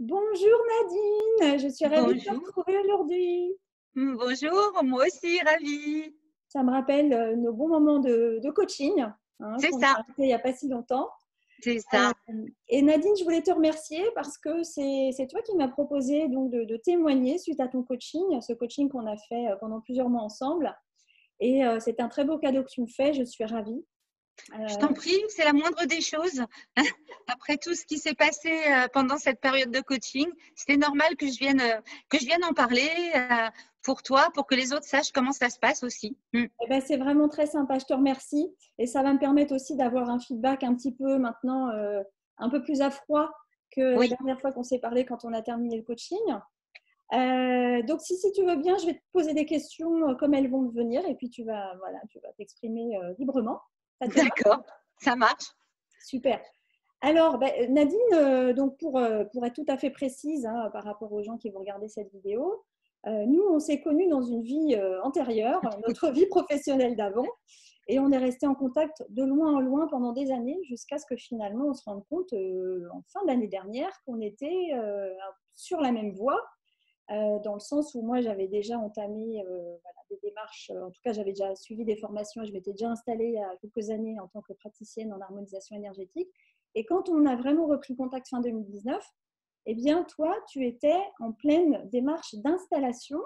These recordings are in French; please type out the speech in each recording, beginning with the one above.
Bonjour Nadine, je suis ravie de te Bonjour. retrouver aujourd'hui. Bonjour, moi aussi, ravie. Ça me rappelle nos bons moments de coaching C'est qu'on a ça, arrêté il n'y a pas si longtemps. c'est Euh, ça. et Nadine, je voulais te remercier parce que c'est toi qui m'as proposé donc de témoigner suite à ton coaching, ce coaching qu'on a fait pendant plusieurs mois ensemble. Et c'est un très beau cadeau que tu me fais, je suis ravie. Je Euh, t'en prie, c'est la moindre des choses. Après tout ce qui s'est passé pendant cette période de coaching, c'était normal que je vienne en parler pour toi, pour que les autres sachent comment ça se passe aussi. Eh ben, c'est vraiment très sympa, je te remercie. Et ça va me permettre aussi d'avoir un feedback un petit peu maintenant, un peu plus à froid que la Oui, dernière fois qu'on s'est parlé quand on a terminé le coaching. Donc, si tu veux bien, je vais te poser des questions comme elles vont me venir et puis tu vas t'exprimer librement. Ça te va? d'accord, ça marche. Super. Alors, ben, Nadine, donc pour être tout à fait précise par rapport aux gens qui vont regarder cette vidéo, nous, on s'est connus dans une vie antérieure, notre vie professionnelle d'avant, et on est resté en contact de loin en loin pendant des années jusqu'à ce que finalement on se rende compte en fin d'année dernière qu'on était sur la même voie, dans le sens où moi j'avais déjà entamé voilà, des démarches, en tout cas j'avais déjà suivi des formations et je m'étais déjà installée il y a quelques années en tant que praticienne en harmonisation énergétique. Et quand on a vraiment repris contact fin 2019, eh bien toi tu étais en pleine démarche d'installation.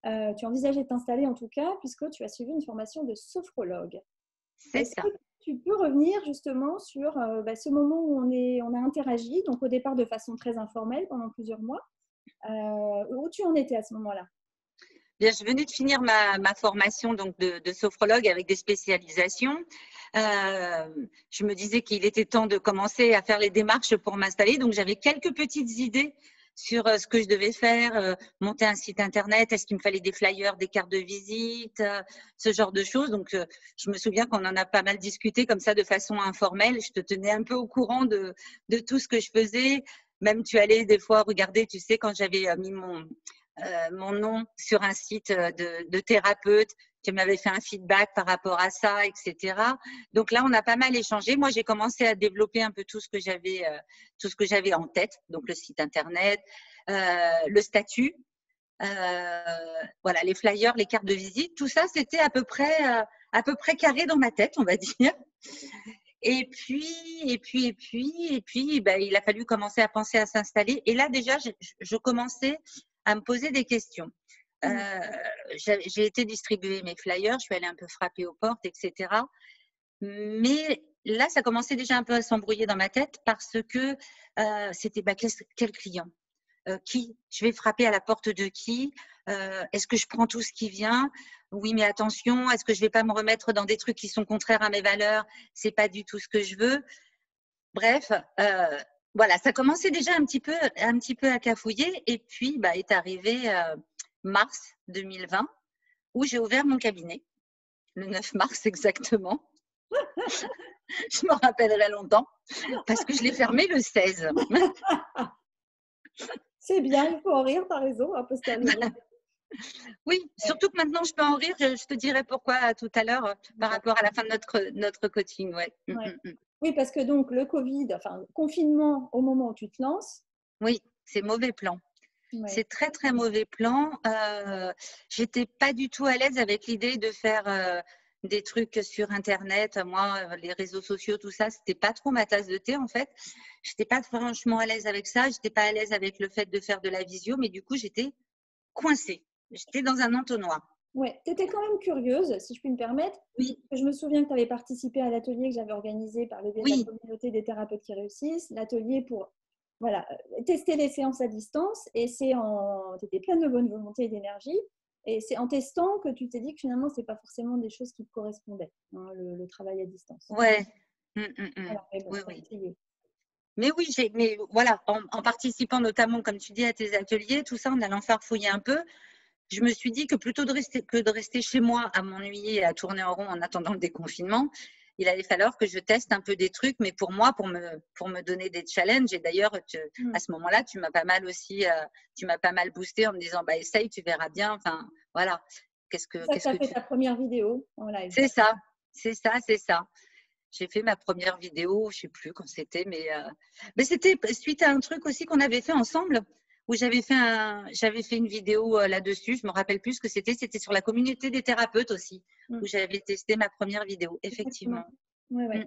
Tu envisageais de t'installer en tout cas puisque tu as suivi une formation de sophrologue. C'est Est-ce que ça. tu peux revenir justement sur ce moment où on a interagi, donc au départ de façon très informelle pendant plusieurs mois, où tu en étais à ce moment-là? Bien, je venais de finir ma formation donc de sophrologue avec des spécialisations. Je me disais qu'il était temps de commencer à faire les démarches pour m'installer. Donc, j'avais quelques petites idées sur ce que je devais faire, monter un site internet, est-ce qu'il me fallait des flyers, des cartes de visite, ce genre de choses. Donc, je me souviens qu'on en a pas mal discuté comme ça de façon informelle. Je te tenais un peu au courant de tout ce que je faisais. Même tu allais des fois regarder, tu sais, quand j'avais mis mon nom sur un site de thérapeute. Tu m'avais fait un feedback par rapport à ça, etc. Donc là, on a pas mal échangé. Moi, j'ai commencé à développer un peu tout ce que j'avais en tête. Donc le site internet, le statut, voilà, les flyers, les cartes de visite, tout ça, c'était à peu près carré dans ma tête, on va dire. Et puis, ben, il a fallu commencer à penser à s'installer. Et là, déjà, je commençais à me poser des questions. Mmh. J'ai été distribuer mes flyers, je suis allée un peu frapper aux portes, etc. Mais là, ça commençait déjà un peu à s'embrouiller dans ma tête parce que c'était bah, quel client, qui je vais frapper à la porte de qui, est-ce que je prends tout ce qui vient, oui mais attention, est-ce que je vais pas me remettre dans des trucs qui sont contraires à mes valeurs, c'est pas du tout ce que je veux. Bref, voilà, ça commençait déjà un petit peu à cafouiller. Et puis bah, est arrivé mars 2020 où j'ai ouvert mon cabinet, le 9 mars exactement. Je me rappellerai longtemps parce que je l'ai fermé le 16. C'est bien, il faut en rire, tu as raison, a posteriori. Oui, surtout que maintenant je peux en rire. Je te dirai pourquoi tout à l'heure par D'accord. rapport à la fin de notre coaching. Ouais. Ouais. Oui, parce que donc le Covid, enfin, confinement au moment où tu te lances. Oui, c'est mauvais plan. Ouais. C'est très très mauvais plan. J'étais pas du tout à l'aise avec l'idée de faire des trucs sur Internet. Moi, les réseaux sociaux, tout ça, c'était pas trop ma tasse de thé en fait. J'étais pas franchement à l'aise avec ça. J'étais pas à l'aise avec le fait de faire de la visio, mais du coup, j'étais coincée. J'étais dans un entonnoir. Ouais. Tu étais quand même curieuse, si je puis me permettre. Oui, Je me souviens que tu avais participé à l'atelier que j'avais organisé par le biais de la oui, communauté des thérapeutes qui réussissent, l'atelier pour voilà, tester les séances à distance. Et tu étais pleine de bonne volonté et d'énergie. Et c'est en testant que tu t'es dit que finalement, ce n'est pas forcément des choses qui te correspondaient, le travail à distance. ouais. Voilà, mais bon, Oui, tu as oui. essayé. Mais voilà, en participant notamment, comme tu dis, à tes ateliers, tout ça, en allant farfouiller un peu, je me suis dit que plutôt que de rester chez moi à m'ennuyer et à tourner en rond en attendant le déconfinement, il allait falloir que je teste un peu des trucs, mais pour moi, pour me donner des challenges. Et d'ailleurs, Hmm. à ce moment-là, tu m'as pas mal aussi, tu m'as pas mal boosté en me disant, bah, essaye, tu verras bien. Enfin, voilà. C'est ça que Qu'est-ce tu as que fait tu. ta première vidéo en live. C'est ça, c'est ça, c'est ça. J'ai fait ma première vidéo, je sais plus quand c'était, mais c'était suite à un truc aussi qu'on avait fait ensemble, où j'avais fait une vidéo là-dessus. Je me rappelle plus ce que c'était. C'était sur la communauté des thérapeutes aussi, où j'avais testé ma première vidéo, effectivement. Ouais, ouais.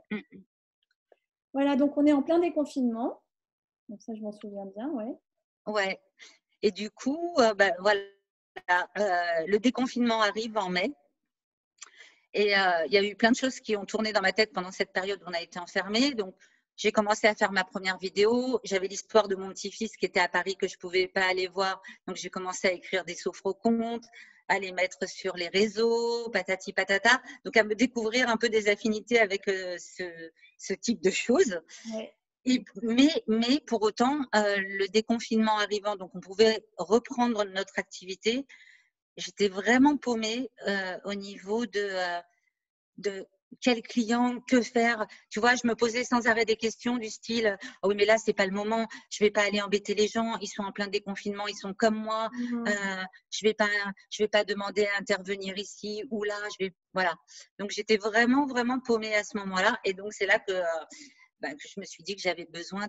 Voilà, donc on est en plein déconfinement. Donc ça, je m'en souviens bien, ouais. Ouais. Et du coup, voilà, le déconfinement arrive en mai. Et il y a eu plein de choses qui ont tourné dans ma tête pendant cette période où on a été enfermés. Donc, j'ai commencé à faire ma première vidéo. J'avais l'histoire de mon petit-fils qui était à Paris que je ne pouvais pas aller voir. Donc, j'ai commencé à écrire des sophrocontes, à les mettre sur les réseaux, patati patata. Donc, à me découvrir un peu des affinités avec ce type de choses. Ouais. Mais pour autant, le déconfinement arrivant, donc on pouvait reprendre notre activité. J'étais vraiment paumée au niveau de quel client, que faire. Tu vois, je me posais sans arrêt des questions du style oh oui, mais là, c'est pas le moment, je vais pas aller embêter les gens, ils sont en plein déconfinement, ils sont comme moi, je vais pas demander à intervenir ici ou là, voilà. Donc, j'étais vraiment, vraiment paumée à ce moment-là. Et donc, c'est là que je me suis dit que j'avais besoin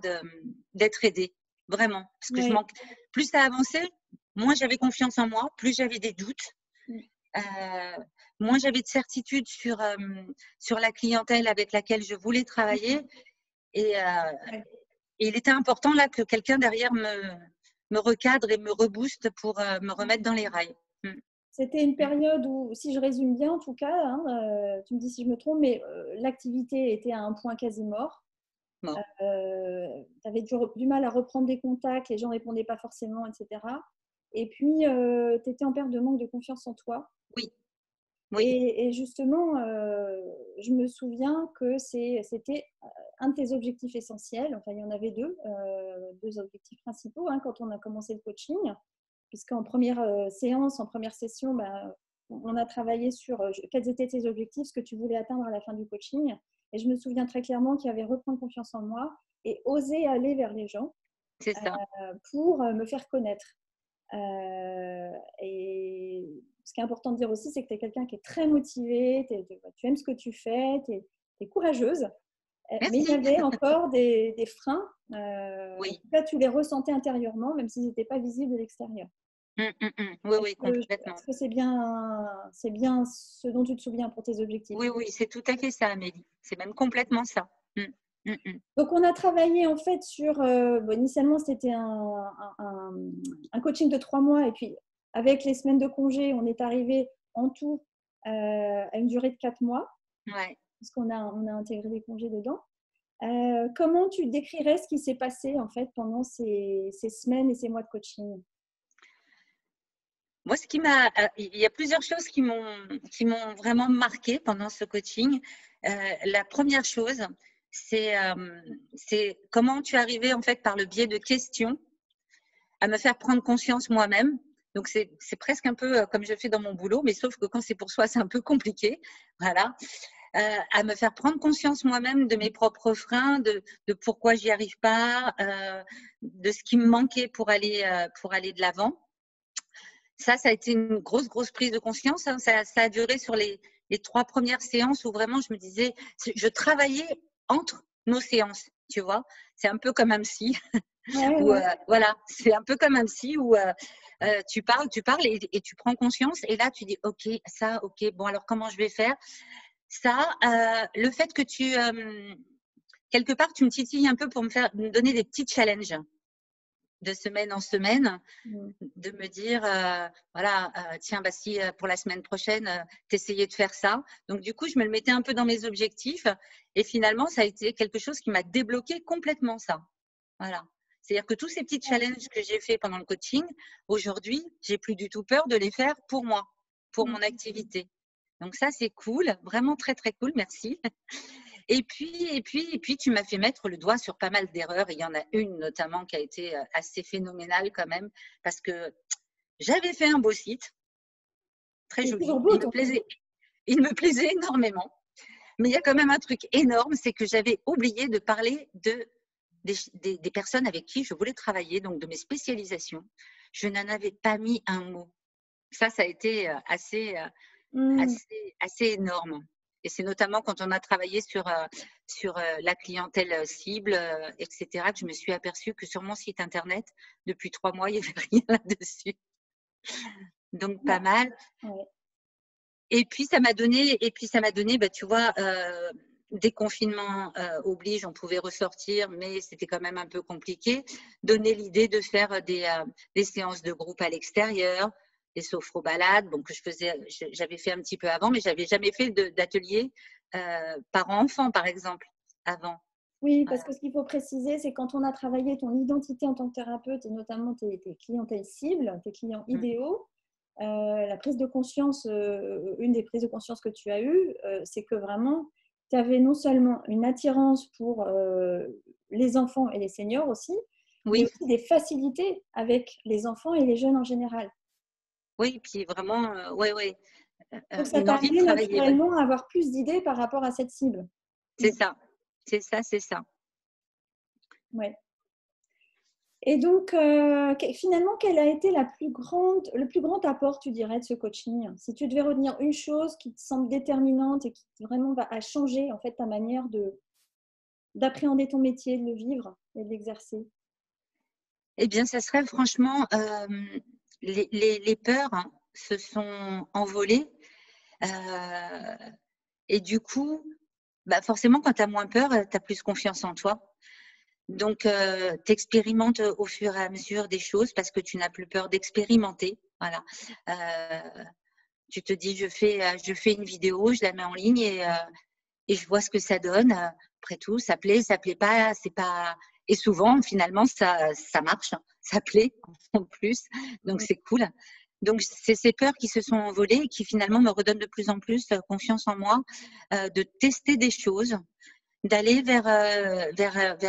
d'être aidée, vraiment. Parce que plus ça avançait, moins j'avais confiance en moi, plus j'avais des doutes. Moins j'avais de certitude sur la clientèle avec laquelle je voulais travailler. Et il était important là que quelqu'un derrière me recadre et me rebooste pour me remettre dans les rails. C'était une période où, si je résume bien en tout cas, hein, tu me dis si je me trompe, mais l'activité était à un point quasi mort. Bon. Tu avais du mal à reprendre des contacts, les gens ne répondaient pas forcément, etc. Et puis, tu étais en perte de manque de confiance en toi. Oui. Et justement, je me souviens que c'était un de tes objectifs essentiels. Enfin, il y en avait deux objectifs principaux hein, quand on a commencé le coaching. Puisqu'en première séance, en première session, on a travaillé sur quels étaient tes objectifs, ce que tu voulais atteindre à la fin du coaching. Et je me souviens très clairement qu'il y avait reprendre confiance en moi et oser aller vers les gens pour me faire connaître. Et ce qui est important de dire aussi, c'est que tu es quelqu'un qui est très motivé, tu aimes ce que tu fais, tu es courageuse. Merci. Mais il y avait encore des freins. En tout cas, tu les ressentais intérieurement, même s'ils n'étaient pas visibles de l'extérieur. Oui, complètement. Est-ce que c'est bien ce dont tu te souviens pour tes objectifs? Oui, c'est tout à fait ça, Amélie. C'est même complètement ça. Donc, on a travaillé en fait sur… initialement, c'était un coaching de 3 mois. Et puis, avec les semaines de congé, on est arrivé en tout à une durée de 4 mois. Ouais. Puisqu'on a intégré des congés dedans. Comment tu décrirais ce qui s'est passé en fait pendant ces semaines et ces mois de coaching? Moi, il y a plusieurs choses qui m'ont vraiment marqué pendant ce coaching. La première chose, c'est comment tu arrivais en fait par le biais de questions à me faire prendre conscience moi-même. Donc, c'est presque un peu comme je fais dans mon boulot, mais sauf que quand c'est pour soi, c'est un peu compliqué. Voilà. À me faire prendre conscience moi-même de mes propres freins, de pourquoi j'y arrive pas, de ce qui me manquait pour aller de l'avant. Ça a été une grosse prise de conscience. Hein. Ça a duré sur les 3 premières séances où vraiment je me disais, je travaillais entre nos séances, tu vois. C'est un peu comme un psy. Voilà, c'est un peu comme un psy où tu parles et tu prends conscience. Et là, tu dis, ok, bon, alors comment je vais faire? Ça, le fait que quelque part, tu me titilles un peu pour me donner des petits challenges de semaine en semaine, de me dire, voilà, tiens, si pour la semaine prochaine, t'essayais de faire ça. Donc, du coup, je me le mettais un peu dans mes objectifs. Et finalement, ça a été quelque chose qui m'a débloqué complètement ça. Voilà. C'est-à-dire que tous ces petits challenges que j'ai fait pendant le coaching, aujourd'hui, j'ai plus du tout peur de les faire pour moi, pour mon activité. Donc ça, c'est cool, vraiment très, très cool, merci. Et puis, tu m'as fait mettre le doigt sur pas mal d'erreurs. Il y en a une notamment qui a été assez phénoménale quand même, parce que j'avais fait un beau site, très joli. Il me plaisait énormément. Mais il y a quand même un truc énorme, c'est que j'avais oublié de parler des personnes avec qui je voulais travailler, donc de mes spécialisations. Je n'en avais pas mis un mot. Ça a été assez énorme. Et c'est notamment quand on a travaillé sur la clientèle cible, etc., que je me suis aperçue que sur mon site internet, depuis 3 mois, il n'y avait rien là-dessus. Donc, pas mal. Ouais. Et puis, ça m'a donné, bah, tu vois, des confinements oblige, on pouvait ressortir, mais c'était quand même un peu compliqué. Donner l'idée de faire des séances de groupe à l'extérieur, des sophro-balades, bon, que j'avais fait un petit peu avant, mais j'avais jamais fait d'atelier parents-enfants, par exemple, avant. Oui, parce que ce qu'il faut préciser, c'est quand on a travaillé ton identité en tant que thérapeute et notamment tes clientèles cibles, tes clients idéaux, la prise de conscience, une des prises de conscience que tu as eues, c'est que vraiment, tu avais non seulement une attirance pour les enfants et les seniors aussi, mais Oui, aussi des facilités avec les enfants et les jeunes en général. oui, puis vraiment, ouais, Donc, ça une t'a envie de amené travailler, ouais. naturellement à avoir plus d'idées par rapport à cette cible. C'est ça, c'est ça, c'est ça. Ouais. Et donc, finalement, quel a été le plus grand apport, tu dirais, de ce coaching? Si tu devais retenir une chose qui te semble déterminante et qui vraiment va à changer en fait ta manière d'appréhender ton métier, de le vivre et de l'exercer. Eh bien, ça serait franchement, les peurs, hein, se sont envolées. Et du coup, bah forcément, quand tu as moins peur, tu as plus confiance en toi. Donc, tu expérimentes au fur et à mesure des choses parce que tu n'as plus peur d'expérimenter. Voilà. Tu te dis, je fais une vidéo, je la mets en ligne et je vois ce que ça donne. Après tout, ça plaît pas, c'est pas. Et souvent, finalement, ça marche, hein, ça plaît en plus, donc c'est cool. Donc, c'est ces peurs qui se sont envolées et qui finalement me redonnent de plus en plus confiance en moi, de tester des choses, d'aller vers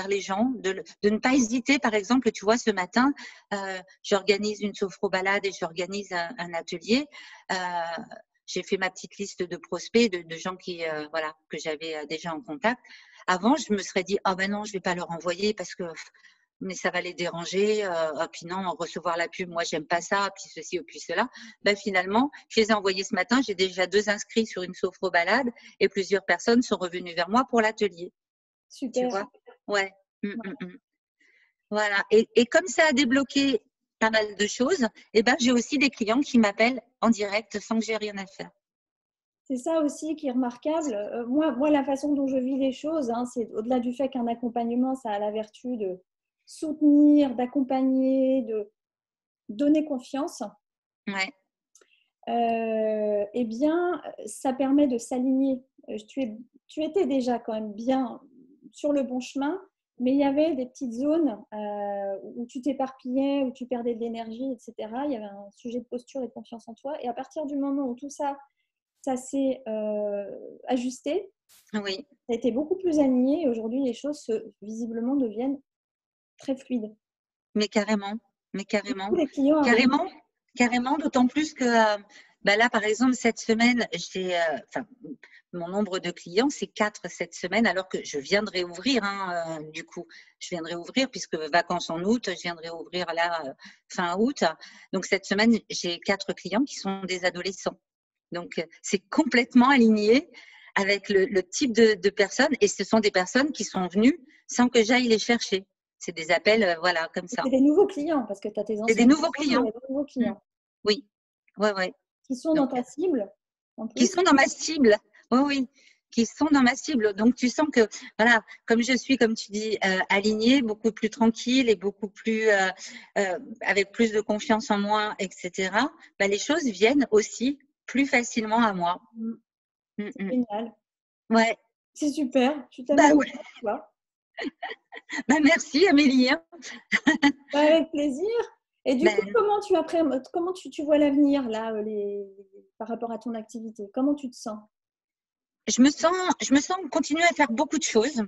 les gens, de ne pas hésiter. Par exemple, tu vois, ce matin, j'organise une sophro-balade et j'organise un atelier. Euh, j'ai fait ma petite liste de prospects, de gens voilà, que j'avais déjà en contact. Avant, je me serais dit, oh ben non, je vais pas leur envoyer parce que mais ça va les déranger. Puis non, recevoir la pub, moi, j'aime pas ça, puis ceci ou puis cela. Ben, finalement, je les ai envoyés ce matin. J'ai déjà 2 inscrits sur une sophro-balade et plusieurs personnes sont revenues vers moi pour l'atelier. Tu Super. vois? Ouais. Voilà. Et comme ça a débloqué pas mal de choses, eh ben, j'ai aussi des clients qui m'appellent en direct sans que j'ai rien à faire. C'est ça aussi qui est remarquable. Moi, la façon dont je vis les choses, hein, c'est au-delà du fait qu'un accompagnement, ça a la vertu de soutenir, d'accompagner, de donner confiance. Ouais. Eh bien, ça permet de s'aligner. Tu étais déjà quand même bien sur le bon chemin, mais il y avait des petites zones où tu t'éparpillais, où tu perdais de l'énergie, etc. Il y avait un sujet de posture et de confiance en toi. Et à partir du moment où tout ça, ça s'est ajusté, Oui. ça a été beaucoup plus aligné et aujourd'hui, les choses visiblement deviennent très fluides. Mais carrément. Mais Du carrément. coup, les clients arrivent. Carrément. Carrément. D'autant plus que bah là, par exemple, cette semaine, mon nombre de clients, c'est 4 cette semaine, alors que je viendrai ouvrir, hein, du coup. Je viendrai ouvrir puisque vacances en août, je viendrai ouvrir là fin août. Donc, cette semaine, j'ai 4 clients qui sont des adolescents. Donc, c'est complètement aligné avec le type de personnes et ce sont des personnes qui sont venues sans que j'aille les chercher. C'est des appels, voilà, comme ça. C'est des nouveaux clients parce que tu as tes C'est des anciens nouveaux clients, mais il y clients. a des nouveaux clients Oui, ouais. qui sont dans Donc, ta cible en qui plus. sont dans ma cible. Oui, qui sont dans ma cible. Donc, tu sens que, voilà, comme je suis, comme tu dis, alignée, beaucoup plus tranquille et beaucoup plus, avec plus de confiance en moi, etc., bah, les choses viennent aussi plus facilement à moi. C'est génial. Ouais. C'est super. Je suis Bah tellement ouais. contente de toi. Bah, merci Amélie, hein. Bah, avec plaisir. Et du coup, Ben, comment tu vois l'avenir là, par rapport à ton activité? Comment tu te sens? je me sens continuer à faire beaucoup de choses.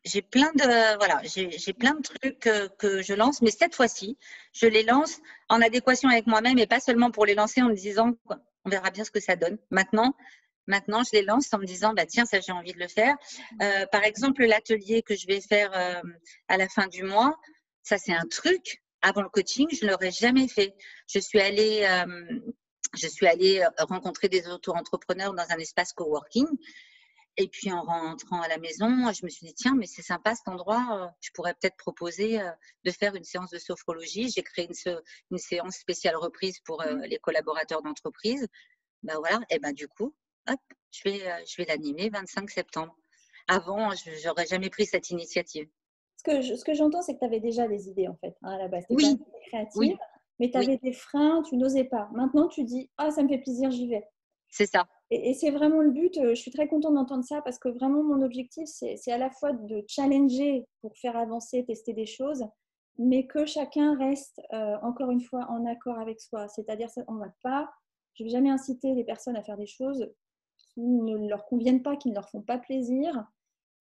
J'ai plein de trucs que je lance, mais cette fois-ci, je les lance en adéquation avec moi-même et pas seulement pour les lancer en me disant, on verra bien ce que ça donne. Maintenant, je les lance en me disant, bah tiens, ça j'ai envie de le faire. Par exemple, l'atelier que je vais faire à la fin du mois, ça c'est un truc. Avant le coaching, je ne l'aurais jamais fait. Je suis allée rencontrer des auto-entrepreneurs dans un espace coworking. Et puis en rentrant à la maison, je me suis dit, tiens, mais c'est sympa cet endroit, je pourrais peut-être proposer de faire une séance de sophrologie. J'ai créé une séance spéciale reprise pour les collaborateurs d'entreprise. Ben voilà, et ben du coup, hop, je vais l'animer 25 septembre. Avant, je n'aurais jamais pris cette initiative. Ce que j'entends, c'est que tu avais déjà des idées, en fait, hein, à la base. Tu es quand Oui, même très créative, oui, mais tu oui, avais des freins, tu n'osais pas. Maintenant, tu dis, ah, ça me fait plaisir, j'y vais. c'est ça. Et c'est vraiment le but. Je suis très contente d'entendre ça parce que vraiment, mon objectif, c'est à la fois de challenger pour faire avancer, tester des choses, mais que chacun reste, encore une fois, en accord avec soi. C'est-à-dire, on va pas, je ne vais jamais inciter les personnes à faire des choses qui ne leur conviennent pas, qui ne leur font pas plaisir.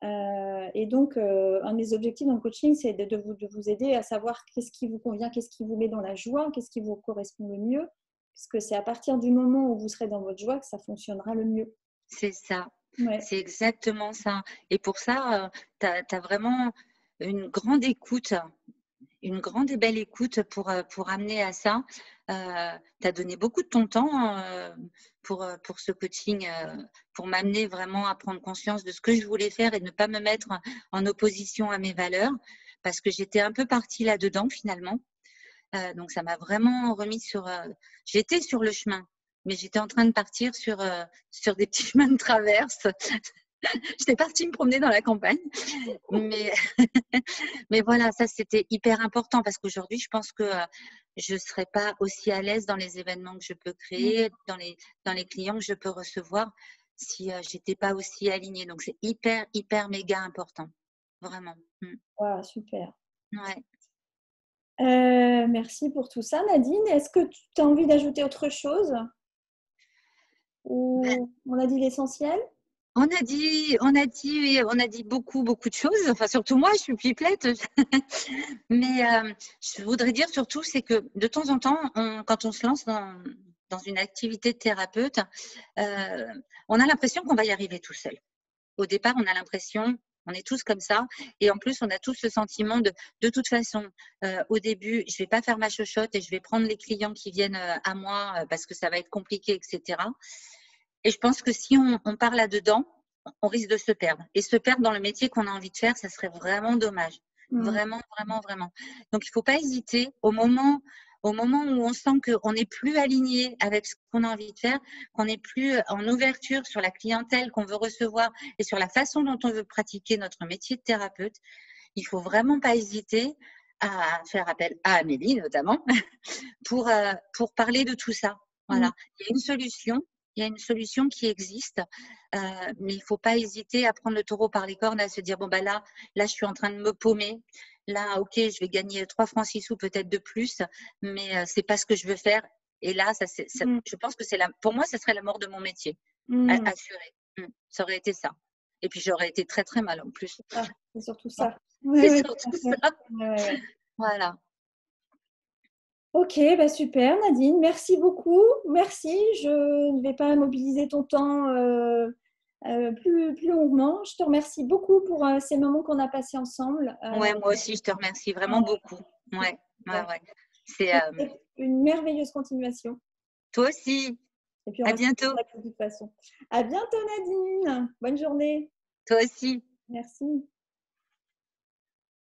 Et donc, un des objectifs dans le coaching, c'est de vous aider à savoir qu'est-ce qui vous convient, qu'est-ce qui vous met dans la joie, qu'est-ce qui vous correspond le mieux, puisque c'est à partir du moment où vous serez dans votre joie que ça fonctionnera le mieux. C'est ça. Ouais. C'est exactement ça. Et pour ça, tu as vraiment une grande écoute, une grande et belle écoute pour amener à ça. Tu as donné beaucoup de ton temps pour ce coaching, pour m'amener vraiment à prendre conscience de ce que je voulais faire et de ne pas me mettre en opposition à mes valeurs, parce que j'étais un peu partie là-dedans finalement. Donc, ça m'a vraiment remis j'étais sur le chemin, mais j'étais en train de partir sur des petits chemins de traverse. J'étais partie me promener dans la campagne, mais, mais voilà, ça c'était hyper important parce qu'aujourd'hui, je pense que je ne serais pas aussi à l'aise dans les événements que je peux créer, dans les clients que je peux recevoir si je n'étais pas aussi alignée. Donc, c'est hyper, hyper méga important, vraiment. Wow, super. Ouais. Merci pour tout ça, Nadine. Est-ce que tu as envie d'ajouter autre chose Ben, ou on a dit l'essentiel? on a dit beaucoup, beaucoup de choses. Enfin, surtout moi, je suis pipelette. Mais je voudrais dire surtout, c'est que de temps en temps, quand on se lance dans une activité de thérapeute, on a l'impression qu'on va y arriver tout seul. Au départ, on a l'impression, on est tous comme ça, et en plus, on a tous ce sentiment de toute façon, au début, je vais pas faire ma chochotte et je vais prendre les clients qui viennent à moi parce que ça va être compliqué, etc. Et je pense que si on part là-dedans, on risque de se perdre. Et se perdre dans le métier qu'on a envie de faire, ça serait vraiment dommage. Vraiment, vraiment, vraiment. Donc, il ne faut pas hésiter au moment où on sent qu'on n'est plus aligné avec ce qu'on a envie de faire, qu'on n'est plus en ouverture sur la clientèle qu'on veut recevoir et sur la façon dont on veut pratiquer notre métier de thérapeute. Il ne faut vraiment pas hésiter à faire appel à Amélie, notamment, pour parler de tout ça. Voilà. Il y a une solution. Il y a une solution qui existe, mais il ne faut pas hésiter à prendre le taureau par les cornes, à se dire, bon, bah là, je suis en train de me paumer. Là, OK, je vais gagner 3 francs 6 sous peut-être de plus, mais ce n'est pas ce que je veux faire. Et là, je pense que pour moi, ce serait la mort de mon métier, assuré. Ça aurait été ça. Et puis, j'aurais été très, très mal en plus. Ah, c'est surtout Bon, ça. c'est Ouais, surtout ça. ouais. Voilà. Ok, bah super Nadine, merci beaucoup. Merci, je ne vais pas mobiliser ton temps plus longuement. Je te remercie beaucoup pour ces moments qu'on a passés ensemble. Ouais, moi aussi, je te remercie vraiment beaucoup. Ouais, ouais, ouais. C'est, Une merveilleuse continuation. toi aussi. Et puis on À reste en bientôt. contact de toute façon. À bientôt Nadine. Bonne journée. Toi aussi. Merci.